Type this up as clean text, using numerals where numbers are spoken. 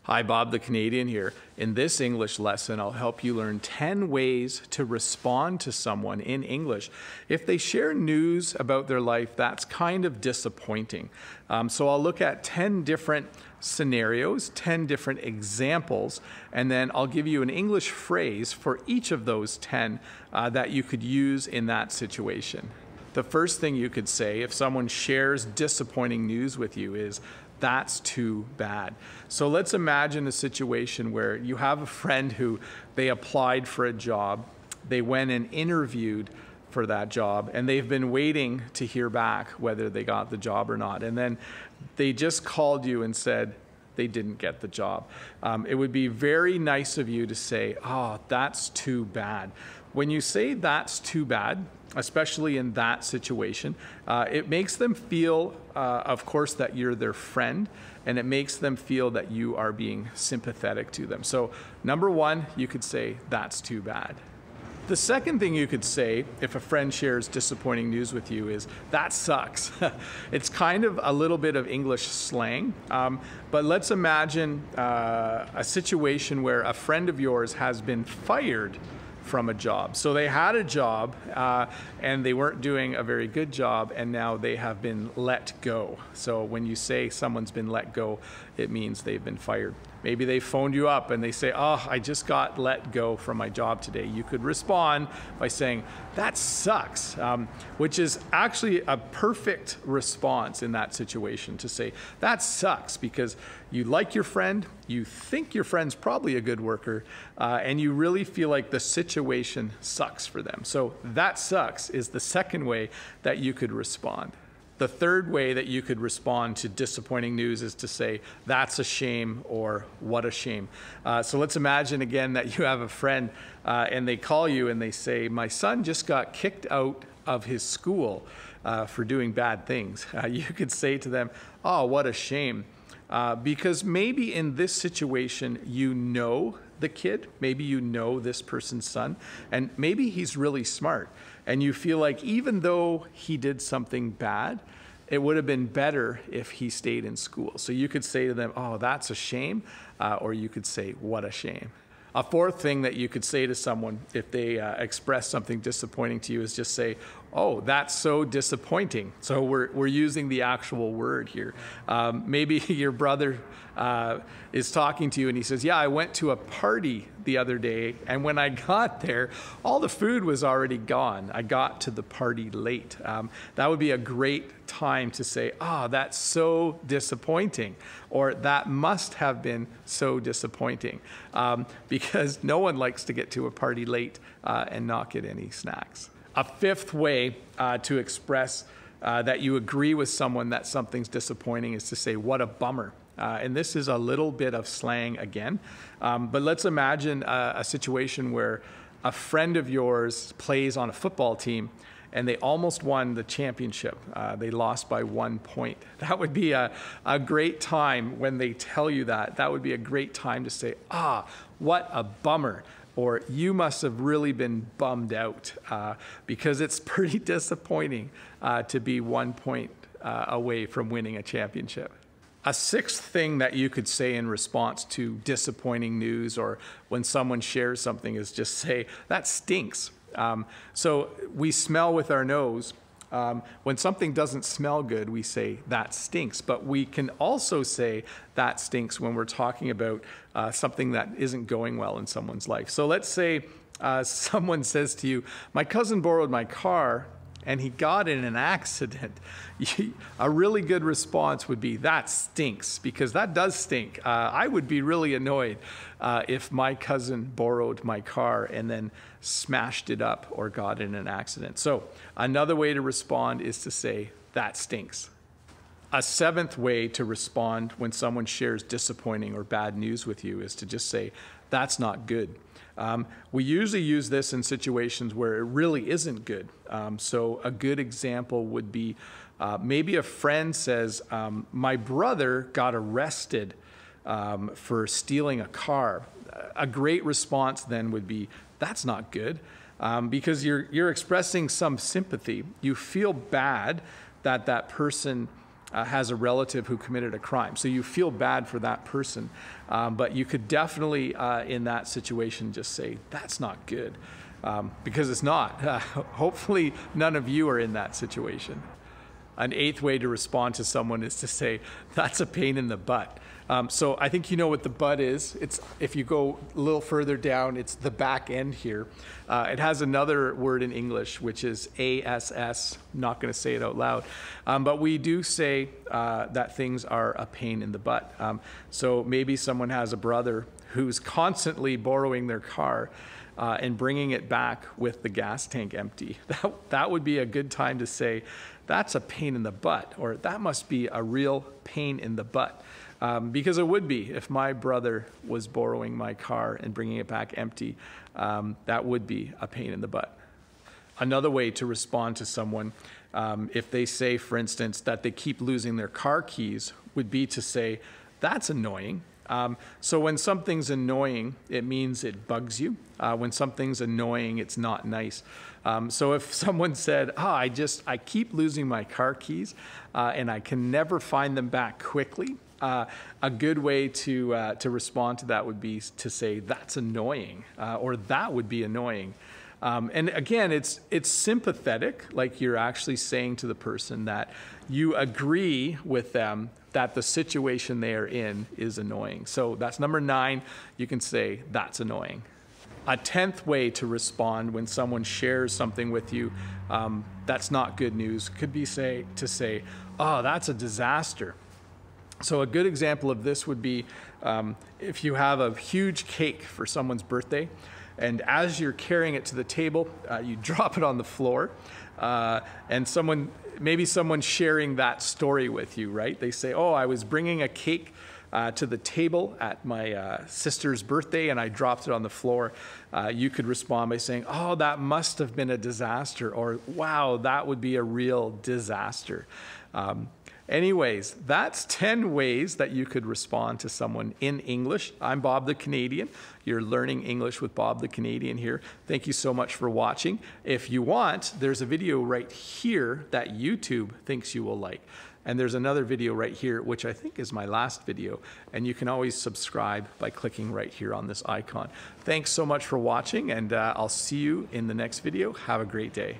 Hi, Bob the Canadian here. In this English lesson, I'll help you learn 10 ways to respond to someone in English if they share news about their life that's kind of disappointing. So I'll look at 10 different scenarios, 10 different examples, and then I'll give you an English phrase for each of those 10 that you could use in that situation. The first thing you could say if someone shares disappointing news with you is, "That's too bad." So let's imagine a situation where you have a friend who they applied for a job, they went and interviewed for that job, and they've been waiting to hear back whether they got the job or not. And then they just called you and said they didn't get the job. It would be very nice of you to say, "Oh, that's too bad." When you say "that's too bad," especially in that situation, it makes them feel, of course, that you're their friend, and it makes them feel that you are being sympathetic to them. So number one, you could say, "That's too bad." The second thing you could say if a friend shares disappointing news with you is, "That sucks." It's kind of a little bit of English slang, but let's imagine a situation where a friend of yours has been fired from a job. So they had a job and they weren't doing a very good job, and now they have been let go. So when you say someone's been let go, it means they've been fired. Maybe they phoned you up and they say, "Oh, I just got let go from my job today." You could respond by saying, "That sucks," which is actually a perfect response in that situation, to say, "That sucks," because you like your friend, you think your friend's probably a good worker, and you really feel like the situation sucks for them. So "that sucks" is the second way that you could respond. The third way that you could respond to disappointing news is to say, "That's a shame," or "What a shame." So let's imagine again that you have a friend and they call you and they say, "My son just got kicked out of his school for doing bad things." You could say to them, "Oh, what a shame." Because maybe in this situation, you know the kid, maybe you know this person's son, and maybe he's really smart. And you feel like even though he did something bad, it would have been better if he stayed in school. So you could say to them, "Oh, that's a shame," or you could say, "What a shame." A fourth thing that you could say to someone if they express something disappointing to you is just say, "Oh, that's so disappointing." So we're using the actual word here. Maybe your brother is talking to you and he says, "Yeah, I went to a party the other day, and when I got there, all the food was already gone. I got to the party late." That would be a great time to say, "Oh, that's so disappointing," or "That must have been so disappointing," because no one likes to get to a party late and not get any snacks. A fifth way to express that you agree with someone that something's disappointing is to say, "What a bummer." And this is a little bit of slang again, but let's imagine a situation where a friend of yours plays on a football team and they almost won the championship. They lost by 1 point. That would be a great time when they tell you that. That would be a great time to say, "Ah, what a bummer." Or "You must have really been bummed out," because it's pretty disappointing to be 1 point away from winning a championship. A sixth thing that you could say in response to disappointing news or when someone shares something is just say, "That stinks." So we smell with our nose. When something doesn't smell good, we say, "That stinks." But we can also say "that stinks" when we're talking about something that isn't going well in someone's life. So let's say someone says to you, "My cousin borrowed my car and he got in an accident." A really good response would be, "That stinks," because that does stink. I would be really annoyed if my cousin borrowed my car and then smashed it up or got in an accident. So another way to respond is to say, "That stinks." A seventh way to respond when someone shares disappointing or bad news with you is to just say, "That's not good." We usually use this in situations where it really isn't good. So a good example would be maybe a friend says, "My brother got arrested for stealing a car." A great response then would be, "That's not good," because you're expressing some sympathy. You feel bad that that person has a relative who committed a crime. So you feel bad for that person, but you could definitely in that situation just say, that's not good, because it's not. Hopefully none of you are in that situation. An eighth way to respond to someone is to say, that's a pain in the butt. So I think you know what the butt is. It's, if you go a little further down, it's the back end here. It has another word in English, which is ASS. I'm not going to say it out loud. But we do say that things are a pain in the butt. So maybe someone has a brother who's constantly borrowing their car and bringing it back with the gas tank empty. That would be a good time to say, that's a pain in the butt, or that must be a real pain in the butt. Because it would be if my brother was borrowing my car and bringing it back empty. That would be a pain in the butt. Another way to respond to someone, if they say, for instance, that they keep losing their car keys, would be to say, that's annoying. So when something's annoying, it means it bugs you. When something's annoying, it's not nice. So if someone said, I keep losing my car keys and I can never find them back quickly, a good way to respond to that would be to say, that's annoying, or that would be annoying. And again, it's sympathetic, like you're actually saying to the person that you agree with them that the situation they are in is annoying. So that's number 9. You can say, that's annoying. A 10th way to respond when someone shares something with you that's not good news could be to say, oh, that's a disaster. So a good example of this would be if you have a huge cake for someone's birthday, and as you're carrying it to the table, you drop it on the floor, and maybe someone's sharing that story with you, right? They say, oh, I was bringing a cake to the table at my sister's birthday and I dropped it on the floor. You could respond by saying, oh, that must have been a disaster, or wow, that would be a real disaster. Anyways, that's 10 ways that you could respond to someone in English. I'm Bob the Canadian. You're learning English with Bob the Canadian here. Thank you so much for watching. If you want, there's a video right here that YouTube thinks you will like. And there's another video right here, which I think is my last video. And you can always subscribe by clicking right here on this icon. Thanks so much for watching, and I'll see you in the next video. Have a great day.